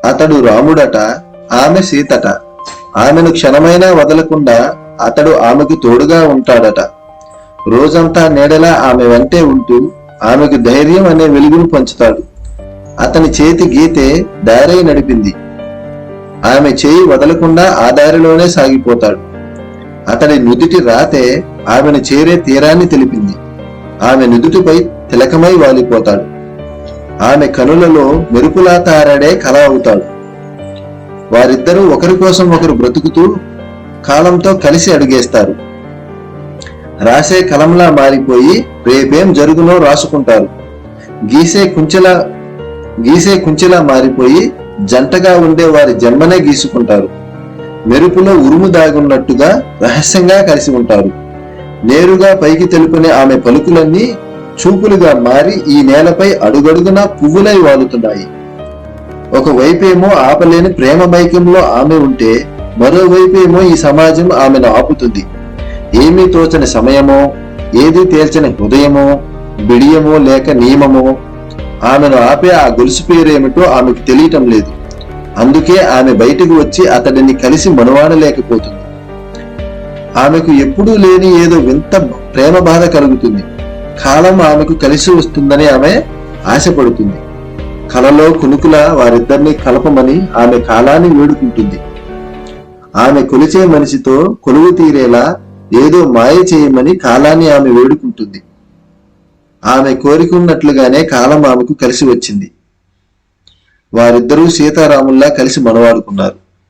అతడు రాముడట, ఆమె సీతట. ఆమెను క్షణమైనా వదలకుండా అతడు ఆమెకు తోడుగా ఉంటాడట. రోజంతా నీడలా ఆమె వెంటే ఉంటూ ఆమెకు ధైర్యం అనే వెలుగును పంచుతాడు. అతని చేతి గీతే దారై నడిపింది. ఆమె చేయి వదలకుండా ఆ దారిలోనే సాగిపోతాడు. అతడి నుదుటి రాతే ఆమెను చేరే తీరాన్ని తెలిపింది. ఆమె నుదుటిపై తిలకమై వాలిపోతాడు. ఆమె కనులలో మెరుపులా తారాడే కళ అవుతాడు. వారిద్దరూ ఒకరి కోసం ఒకరు బ్రతుకుతూ కాలంతో కలిసి అడుగేస్తారు. రాసే కలంలా మారిపోయి రేపేం జరుగునో రాసుకుంటారు. గీసే కుంచెలా మారిపోయి జంటగా ఉండే వారి జన్మనే గీసుకుంటారు. మెరుపులో ఉరుము దాగున్నట్టుగా రహస్యంగా కలిసి ఉంటారు. నేరుగా పైకి తెలుపునే ఆమె పలుకులన్నీ చూపులుగా మారి ఈ నేలపై అడుగడుగునా పువ్వులై వాలుతున్నాయి. ఒకవైపేమో ఆపలేని ప్రేమ మైకంలో ఆమె ఉంటే, మరోవైపేమో ఈ సమాజం ఆమెను ఆపుతుంది. ఏమీ తోచని సమయమో, ఏది తేల్చని హృదయమో, బిడియమో లేక నియమమో ఆమెను ఆపే ఆ గొలుసు పేరేమిటో ఆమెకు తెలియటం లేదు. అందుకే ఆమె బయటకు వచ్చి అతడిని కలిసి మనవాడలేకపోతుంది. ఆమెకు ఎప్పుడూ లేని ఏదో వింత ప్రేమ బాధ కలుగుతుంది. కాలం ఆమెకు కలిసి వస్తుందని ఆమె ఆశపడుతుంది. కలలో కునుకుల వారిద్దరిని కలపమని ఆమె కాలాన్ని వేడుకుంటుంది. ఆమె కొలిచే మనిషితో కొలువు తీరేలా ఏదో మాయ చేయమని కాలాన్ని ఆమె వేడుకుంటుంది. ఆమె కోరికున్నట్లుగానే కాలం ఆమెకు కలిసి వచ్చింది. వారిద్దరూ సీతారాముల్లా కలిసి మనవాడుకున్నారు.